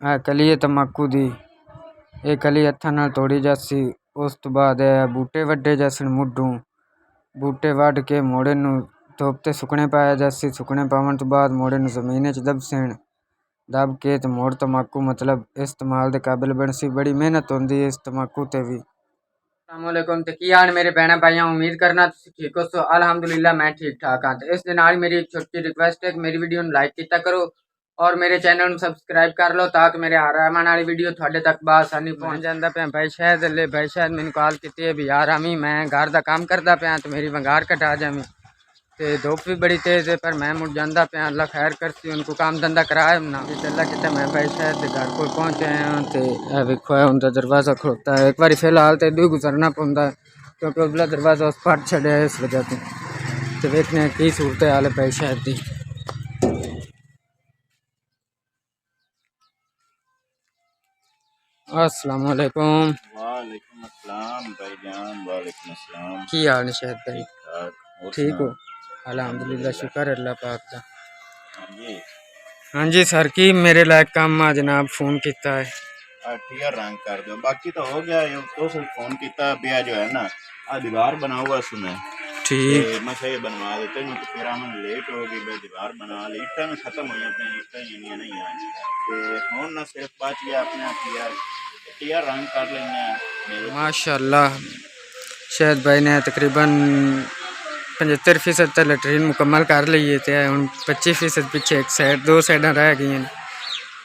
है कली है तम्बाकू दी। ये कली हत्थां नाल तोड़ी जासी। उस तो बाद बूटे वड्डे जासन मुड्ढों। बूटे वढ़ के मोड़े नूं धुप ते सुकने पाया जासी। सुकने पावन तो बाद मोड़े नूं जमीन च दबसेण। दब के ते मोड़ तम्बाकू मतलब इस्तेमाल दे काबिल बनसी। बड़ी मेहनत होंदी है इस तम्बाकू ते भी। अस्सलामुअलैकुम ते की हाल मेरे भैन भाइयों, उम्मीद करना तुसीं ठीक हो। सो अल्हम्दुलिल्लाह मैं ठीक ठाक हाँ। तो इस दे नाल मेरी एक छोटी रिक्वेस्ट है कि मेरी वीडियो लाइक किया करो और मेरे चैनल ਨੂੰ सब्सक्राइब कर लो ताकि मेरे हर आने वाली वीडियो ਤੁਹਾਡੇ तक बासानी पहुँच ਜਾਂਦਾ ਪਿਆ। भाई शायद मैंने कॉल की है भी यार आमी मैं घर का काम करता पाया तो मेरी वंगार कटा जामी। तो धुप भी बड़ी तेज़ है पर मैं मुड़ जाता पाया। अल्लाह खैर करती उनको काम धंधा कराए ना अल्लाह कितना। मैं भाई शायद घर को पहुँचे हैं तो वेखो है उनका दरवाज़ा खड़ोता है। एक बार फिलहाल तो इधर गुजरना पौंदा क्योंकि उधला दरवाज़ा उस फट छड़िया इस वजह तो देखने की सूरत हाल है भाई शायद की। अस्सलाम वालेकुम। वालेकुम अस्सलाम भाईजान। वालेकुम अस्सलाम। की हाल है शायद भाई? ठीक हो? अल्हम्दुलिल्लाह शुक्र है अल्लाह पाक का। हाँ जी सर की मेरे लायक काम आ जनाब फ़ोन किया है। ठीक है रंग कर दो बाकी तो हो गया। तो सिर्फ फोन किया पिया जो है ना आ दीवार बना हुआ सुने ठीक मैं सही बनवा देते हैं तो फिर हम लेट हो गई। मैं दीवार बना ली इट्टा में खत्म हो जाते हैं। इट्टा ही नहीं है तो ना सिर्फ बच गया अपने टिया रंग कर लेंगे माशाल्लाह। शायद भाई ने तकरीबन 75% लैटरीन मुकम्मल कर ली है। तो हम 25% पीछे एक साइड दो साइडा रह गई हैं।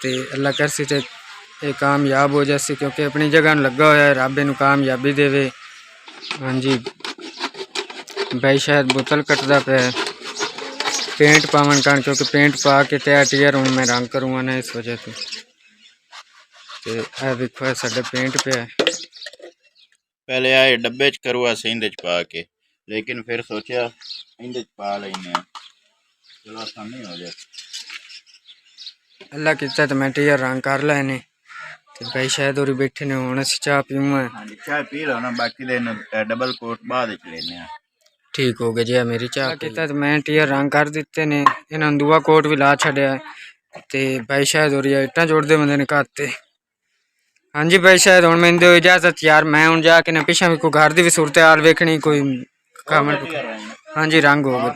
तो अल्लाह कर सी ते ये कामयाब हो जासी क्योंकि अपनी जगह लगा हुआ है। रब इनू कामयाबी देवे। हाँ जी भाई शायद बोतल कटदा पे पेंट पावन कारण क्योंकि पेंट पा के तैयार टीयर हूँ मैं रंग करूँगा ना इस वजह से। तो देखो साढ़े पेंट पे पहले आए डब्बे च करुआ से इंदे च पा के लेकिन फिर सोचा इंदे च पा लेने चलो आसानी हो जाए। अल्लाह किता तो मैं टीयर रंग कर लेने तो भाई शायद और बैठे ने हूँ अस चाह पीऊँ। हाँ जी चाय पी लो ना बाकी दिन डबल कोट बाद लेने। ठीक हो गया जी मेरी चाह किता तो मैं टीयर रंग कर दिते ने इन्होंने दूआ कोट भी ला छड़िया तो भाई शायद हो रही है इट्टा जोड़ते बंदे ने घाते। हाँ जी भाई शायद हूँ मैं दो इजाजत यार मैं हूँ जाके ना पिछा भी कोई घर की भी सूरत हाल वेखनी कोई काम। हाँ जी रंग हो गए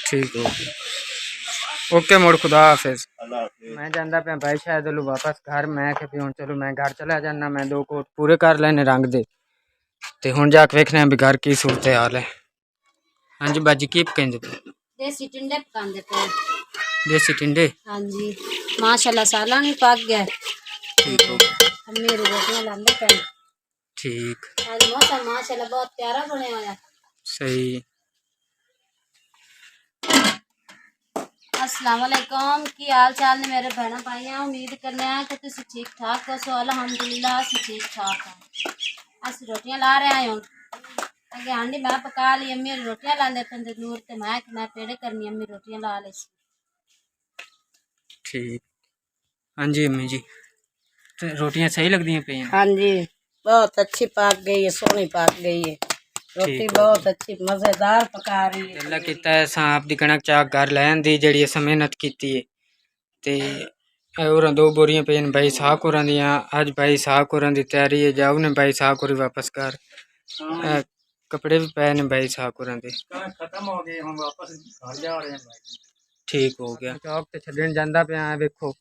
ठीक हो गया। ओके मोड़ खुदा हाफिज। मैं जाता पाया भाई शायद वापस घर। मैं कि हूँ चलो मैं घर चला जाना। मैं दो कोट पूरे कर लेने रंग दे तो हूँ जाके वेखने भी घर की सूरत हाल है। हाँ जी बाजी की कहते देसी टिंडे पकांदे पे। देसी टिंडे? हाँ जी माशाल्लाह साला नहीं पक गया। ठीक हो मेरी रोटियां लांदे पे। ठीक आज मौसम माशाल्लाह बहुत प्यारा बनया होया। सही। अस्सलाम वालेकुम की हाल चाल ने मेरे बहन भाइयों, उम्मीद करने हैं कि तुम ठीक ठाक हो। सो अल्हम्दुलिल्लाह अस ठीक ठाक हैं। अस रोटियां ला रहे हैं अगे हांडी मैं पका ली। अम्मी रोटियां लांदे पे तंदूर ते मैं पेड़े करनी अम्मी रोटियां ला ली। ठीक हाँ जी अम्मी जी तो रोटियां सही लगती हैं पे? हाँ जी बहुत अच्छी पक गई है, सोनी पक गई है। रोटी बहुत अच्छी मजेदार पका रही है। अल्लाह किता है सांप दी कणक चाक घर लैन दी जड़ी अस मेहनत की ते और दो बोरियां पे भाई साख होरां दियां। अज भाई साख होरां दी तैयारी है जाओ ने भाई साख होरी वापस कर कपड़े भी पे ने भाई साख होरां दे खत्म हो गए हम वापस घर जा रहे हैं भाई। ठीक हो गया चौक ते छड्डन जांदा पिया देखो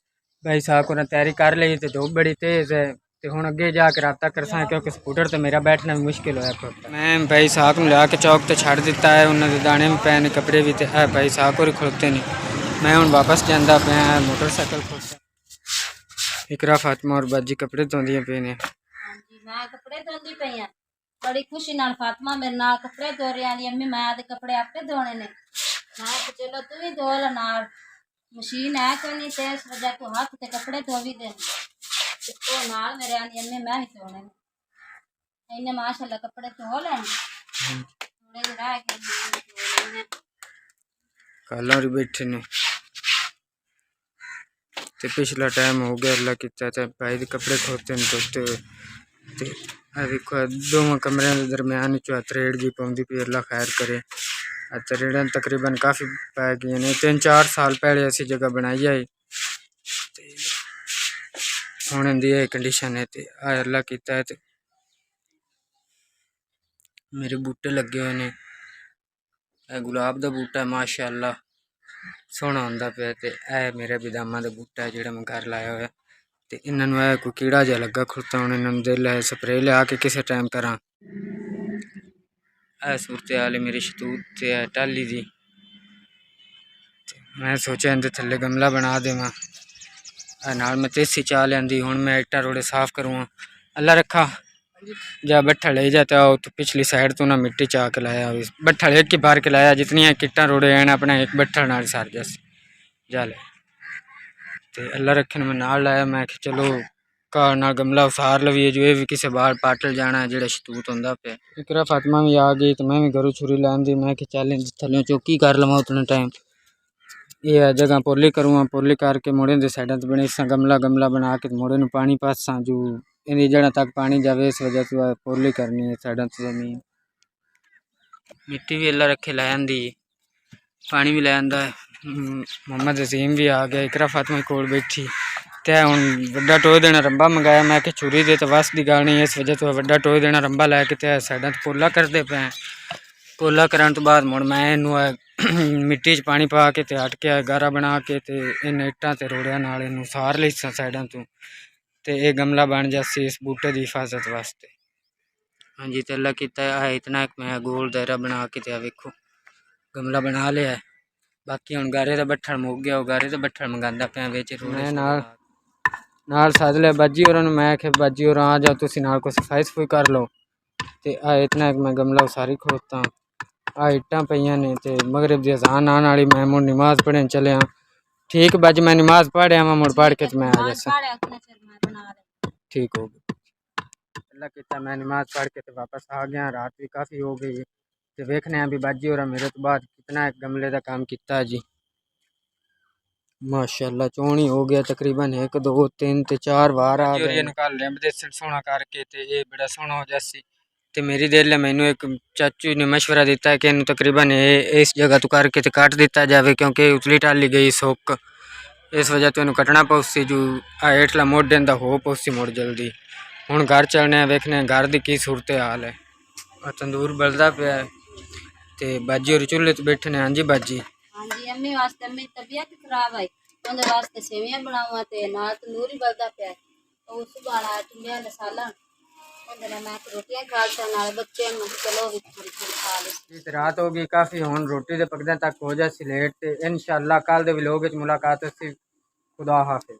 भाई साख होरां तैयारी कर ली ते धूप बड़ी तेज है तो हुण अगे जाके रब्ता करसा क्योंकि स्कूटर तो मेरा बैठना भी मुश्किल होया। मैं भाई साख नूं लिया के चौक ते छड़ दिता है। उन्होंने दाने भी पे ने कपड़े भी ते भाई साख होरी खड़ोते ने। मैं हुण वापस जांदा पिया मोटरसाइकिल खोलता। इकरा फातिमा और बाजी कपड़े धोंदियां पे ने। हाँ जी मैं कपड़े धोंदी पई हां बड़ी खुशी नाल। फातिमा मेरे नाल कपड़े धो रही आंदी अम्मी मैं आदे कपड़े आपे धोने ने। मैं चलो तू भी धो ला नाल मशीन है कोई नहीं ते इस वजह तू हाथ ते कपड़े धो भी दे तो नाल मेरे आंदी अम्मी मैं भी धोने ने। इन्हें माशाल्लाह कपड़े धो लें थोड़े जे रह गए कल और बैठे ने ते पिछला टाइम हो गया अल्लाह किता ते भाई दे कपड़े धोते ने धोते हुए ते देखो दोवें कमरे के दरम्यान चो त्रेड़ जी पौंदी पई। अल्लाह खैर करे रेड़न तकरीबन काफ़ी पै गई ने 3-4 साल पहले ऐसी जगह बनाई है हुण इंदी ये कंडीशन है ते अल्लाह कीता है ते मेरे बूटे लगे हुए ने गुलाब दा बूटा है माशाअल्लाह सोहना होंदा पे ते मेरे बदामा दा बूटा है जेड़ा मैं घर लाया हुआ ते इन्हां कोई कीड़ा जिहा लगा खुरता हुण इन्हां दिल है स्प्रे लिया के किसी टाइम करा सूरत हाल मेरी शतूत ते है टाली दी मैं सोचा इनके थल्ले गमला बना देवां नाल मैं तेसी चा लियांदी हुण मैं इट्टा रोड़े साफ करूँगा अल्लाह रखा जा बट्ठा ले जाता तो पिछली साइड तो ना मिट्टी चा के लाया बट्ठा एक ही बार के लाया जितनी किट्टा रोड़े हैं अपना एक बट्ठा नाल सार जैसे जा ले ते अल्लाह रखे मैं नाल लाया मैं चलो घर ना गमला उसार लवीए जो ये भी किसी बार पाटल जाना है जेड़ा शतूत होंदा पे इकरा फातिमा भी आ गई तो मैं भी घरों छुरी लैन दी मैं कि चल थल्ले चौकी कर लवां उतने टाइम ये जगह पोली करूँगा पोली करके मुड़े दे साइडा तो बने गमला गमला बना के मुड़े नूं पानी पासा जो इन जड़ा तक पानी जावे इस वजह से पोली करनी है साइडा तो जमीन मिट्टी भी अल्लाह रखे लै आंदी पानी भी लै आंदा मोहम्मद अजीम भी आ गया इकरा फातिमा कोल बैठी ते हुण वड्डा टोए देना रंबा मंगाया मैं कि छुरी दे तो बस दी गल नहीं इस वजह तो वड्डा टोए देना रंबा लैके ते साइडा तो पोला करते पे पोला करन तो बाद मुड़ मैं इनू मिट्टी च पानी पा के ते हट के गारा बना के ते इन इट्टां ते रोड़िया नाल इनू सार लई साइडा तो ते ये गमला बन जासी इस बूटे की हिफाजत वास्ते। हाँ जी तो अल्लाह कीता है इतना एक मैं गोल दायरा बना के ते वेखो गमला बना लिया बाकी हुण गारे का बट्ठल मुक गया गारे का बट्ठल मंगांदा पिया विच रोड़े नाल सद लिया बाजी होरां नूं मैं आख्या बाजी होरां आ जाओ तुसीं नाल कोई सफाई सफूई कर लो ते इतना एक मैं गमला उसारी खड़ोता इट्टां पईयां ने ते मगरिब दी अज़ान आने वाली मैं मुड़ नमाज पढ़न चलिया ठीक बज मैं नमाज पढ़िया मैं मुड़ पढ़ के ते मैं आ जासा ठीक हो गया अल्लाह कीता मैं नमाज पढ़ के ते वापस आ गया रात भी काफ़ी हो गई ते वेखने भी बाजी होरां मेरे तो बाद कितना एक गमले का काम किया जी माशाअल्लाह चौनी हो गया तकरीबन 1 2 3 ते 4 बार आ गए निकाल लिया बड़े सोहना करके ते ये बड़ा सोहना हो जासी ते मेरी दिल है मैनू एक चाचू ने मशवरा दिता है कि इन्हू तकरीबन इस जगह तो करके ते काट दिता जाए क्योंकि उतली टाली गई सुक इस वजह तो इन्हू कटना पौसी जो हेठला मोढे दा हो पौसी मुड़ जल्दी हुण घर चलने वेखने घर की की सूरत हाल है तंदूर बलदा पिया ते बाजी और चूल्हे तो बैठे ने हाँ जी बाजी हाँ जी अम्मी वास्ते अम्मी तबीयत खराब है उनके वास्ते सेवियां बनाऊंगा ते नाल तंदूर ही बलदा पिया तो सुबह ना टुंडिया ने सालन मैं रोटियां खा नाल बच्चे चलो भी थोड़ी थोड़ी खा ली रात हो गई काफ़ी हुण रोटी दे पकदे तक हो जासी लेट ते इंशाअल्लाह कल दे व्लॉग विच मुलाकात होसी खुदा हाफिज़।